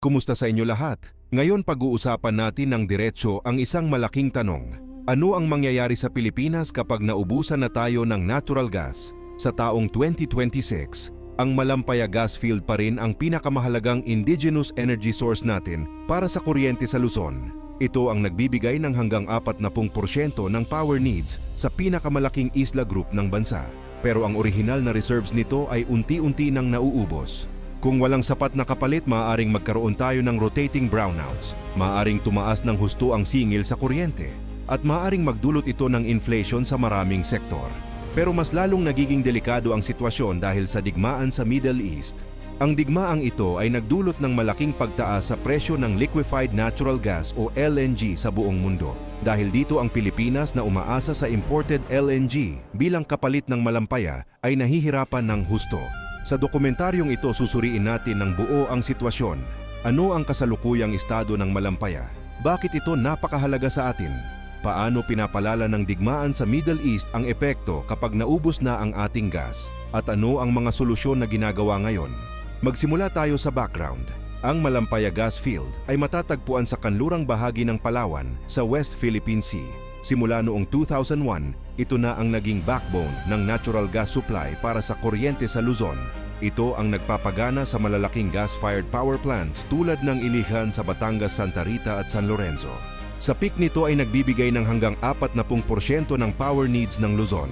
Kumusta sa inyo lahat? Ngayon pag-uusapan natin ng diretso ang isang malaking tanong. Ano ang mangyayari sa Pilipinas kapag naubusan na tayo ng natural gas? Sa taong 2026, ang Malampaya gas field pa rin ang pinakamahalagang indigenous energy source natin para sa kuryente sa Luzon. Ito ang nagbibigay ng hanggang 40% ng power needs sa pinakamalaking isla group ng bansa. Pero ang orihinal na reserves nito ay unti-unti nang nauubos. Kung walang sapat na kapalit, maaaring magkaroon tayo ng rotating brownouts, maaaring tumaas ng husto ang singil sa kuryente, at maaaring magdulot ito ng inflation sa maraming sektor. Pero mas lalong nagiging delikado ang sitwasyon dahil sa digmaan sa Middle East. Ang digmaang ito ay nagdulot ng malaking pagtaas sa presyo ng liquefied natural gas o LNG sa buong mundo. Dahil dito ang Pilipinas na umaasa sa imported LNG bilang kapalit ng Malampaya ay nahihirapan ng husto. Sa dokumentaryong ito susuriin natin ng buo ang sitwasyon. Ano ang kasalukuyang estado ng Malampaya? Bakit ito napakahalaga sa atin? Paano pinapalala ng digmaan sa Middle East ang epekto kapag naubos na ang ating gas? At ano ang mga solusyon na ginagawa ngayon? Magsimula tayo sa background. Ang Malampaya gas field ay matatagpuan sa kanlurang bahagi ng Palawan sa West Philippine Sea. Simula noong 2001, ito na ang naging backbone ng natural gas supply para sa kuryente sa Luzon. Ito ang nagpapagana sa malalaking gas-fired power plants tulad ng Ilijan sa Batangas, Santa Rita at San Lorenzo. Sa peak nito ay nagbibigay ng hanggang 40% ng power needs ng Luzon.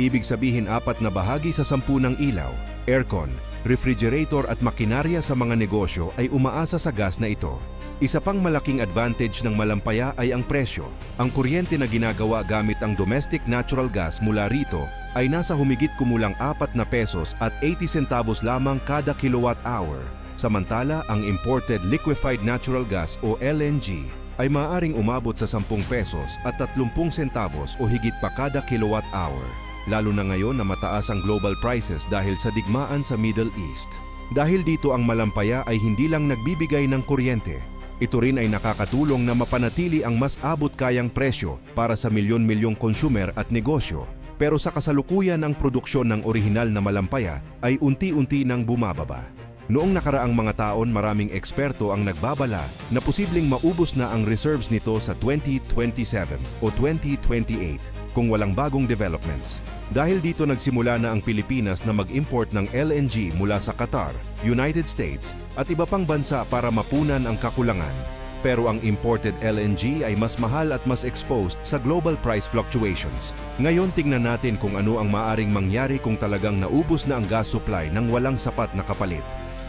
Ibig sabihin 4 na bahagi sa 10 ng ilaw, aircon, refrigerator at makinarya sa mga negosyo ay umaasa sa gas na ito. Isa pang malaking advantage ng Malampaya ay ang presyo. Ang kuryente na ginagawa gamit ang domestic natural gas mula rito ay nasa humigit kumulang 4 na pesos at 80 centavos lamang kada kilowatt hour. Samantala, ang imported liquefied natural gas o LNG ay maaaring umabot sa 10 pesos at 30 centavos o higit pa kada kilowatt hour. Lalo na ngayon na mataas ang global prices dahil sa digmaan sa Middle East. Dahil dito ang Malampaya ay hindi lang nagbibigay ng kuryente. Ito rin ay nakakatulong na mapanatili ang mas abot kayang presyo para sa milyon-milyong consumer at negosyo. Pero sa kasalukuyan ang produksyon ng orihinal na Malampaya ay unti-unti nang bumababa. Noong nakaraang mga taon, maraming eksperto ang nagbabala na posibleng maubos na ang reserves nito sa 2027 o 2028 kung walang bagong developments. Dahil dito nagsimula na ang Pilipinas na mag-import ng LNG mula sa Qatar, United States at iba pang bansa para mapunan ang kakulangan. Pero ang imported LNG ay mas mahal at mas exposed sa global price fluctuations. Ngayon tingnan natin kung ano ang maaring mangyari kung talagang naubos na ang gas supply ng walang sapat na kapalit.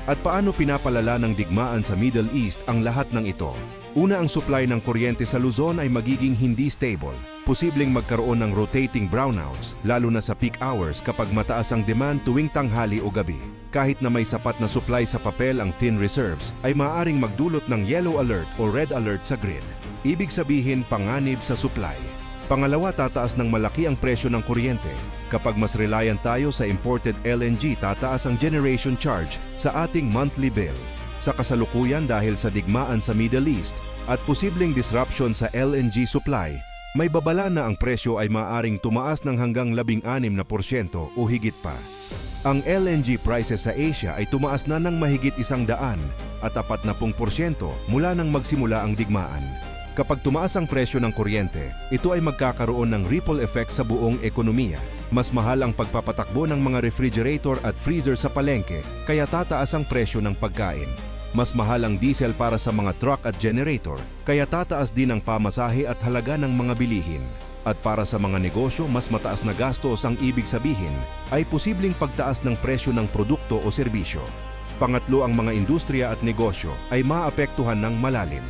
At paano pinapalala ng digmaan sa Middle East ang lahat ng ito? Una, ang supply ng kuryente sa Luzon ay magiging hindi stable. Posibleng magkaroon ng rotating brownouts, lalo na sa peak hours kapag mataas ang demand tuwing tanghali o gabi. Kahit na may sapat na supply sa papel ang thin reserves, ay maaaring magdulot ng yellow alert o red alert sa grid. Ibig sabihin, panganib sa supply. Pangalawa, tataas ng malaki ang presyo ng kuryente. Kapag mas reliant tayo sa imported LNG, tataas ang generation charge sa ating monthly bill. Sa kasalukuyan dahil sa digmaan sa Middle East at posibleng disruption sa LNG supply, may babala na ang presyo ay maaaring tumaas ng hanggang 16% o higit pa. Ang LNG prices sa Asia ay tumaas na ng mahigit 100 at 40% mula nang magsimula ang digmaan. Kapag tumaas ang presyo ng kuryente, ito ay magkakaroon ng ripple effect sa buong ekonomiya. Mas mahal ang pagpapatakbo ng mga refrigerator at freezer sa palengke, kaya tataas ang presyo ng pagkain. Mas mahal ang diesel para sa mga truck at generator, kaya tataas din ang pamasahe at halaga ng mga bilihin. At para sa mga negosyo, mas mataas na gastos ang ibig sabihin ay posibleng pagtaas ng presyo ng produkto o serbisyo. Pangatlo, ang mga industriya at negosyo ay maapektuhan ng malalim.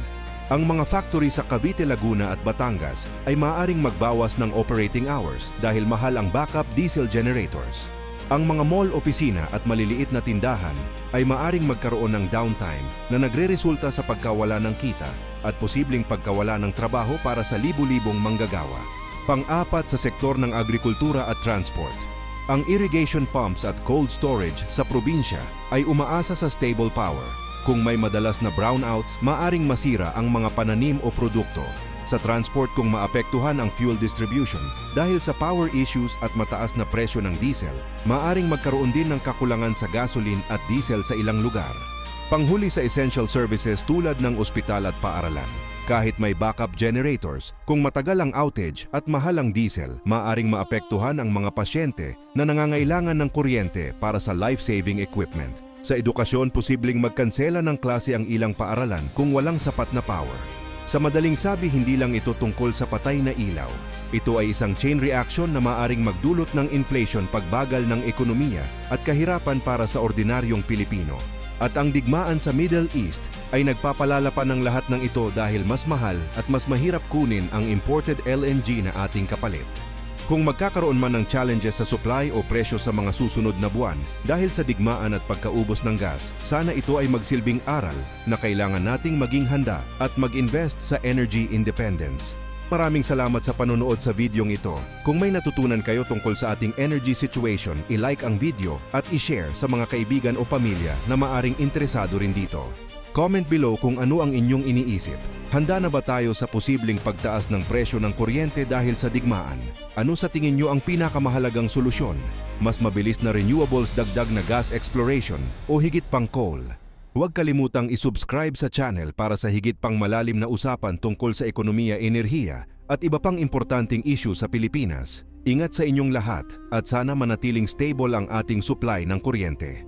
Ang mga factory sa Cavite, Laguna at Batangas ay maaaring magbawas ng operating hours dahil mahal ang backup diesel generators. Ang mga mall, opisina at maliliit na tindahan ay maaaring magkaroon ng downtime na nagreresulta sa pagkawala ng kita at posibleng pagkawala ng trabaho para sa libu-libong manggagawa. Pang-apat, sa sektor ng agrikultura at transport. Ang irrigation pumps at cold storage sa probinsya ay umaasa sa stable power. Kung may madalas na brownouts, maaring masira ang mga pananim o produkto. Sa transport, kung maapektuhan ang fuel distribution dahil sa power issues at mataas na presyo ng diesel, maaring magkaroon din ng kakulangan sa gasoline at diesel sa ilang lugar. Panghuli sa essential services tulad ng ospital at paaralan. Kahit may backup generators, kung matagal ang outage at mahal ang diesel, maaring maapektuhan ang mga pasyente na nangangailangan ng kuryente para sa life-saving equipment. Sa edukasyon, posibleng magkansela ng klase ang ilang paaralan kung walang sapat na power. Sa madaling sabi, hindi lang ito tungkol sa patay na ilaw. Ito ay isang chain reaction na maaring magdulot ng inflation, pagbagal ng ekonomiya at kahirapan para sa ordinaryong Pilipino. At ang digmaan sa Middle East ay nagpapalala pa ng lahat ng ito dahil mas mahal at mas mahirap kunin ang imported LNG na ating kapalit. Kung magkakaroon man ng challenges sa supply o presyo sa mga susunod na buwan dahil sa digmaan at pagkaubos ng gas, sana ito ay magsilbing aral na kailangan nating maging handa at mag-invest sa energy independence. Maraming salamat sa panonood sa videong ito. Kung may natutunan kayo tungkol sa ating energy situation, i-like ang video at i-share sa mga kaibigan o pamilya na maaring interesado rin dito. Comment below kung ano ang inyong iniisip. Handa na ba tayo sa posibleng pagtaas ng presyo ng kuryente dahil sa digmaan? Ano sa tingin nyo ang pinakamahalagang solusyon? Mas mabilis na renewables, dagdag na gas exploration o higit pang coal? Huwag kalimutang isubscribe sa channel para sa higit pang malalim na usapan tungkol sa ekonomiya, enerhiya at iba pang importanteng issue sa Pilipinas. Ingat sa inyong lahat at sana manatiling stable ang ating supply ng kuryente.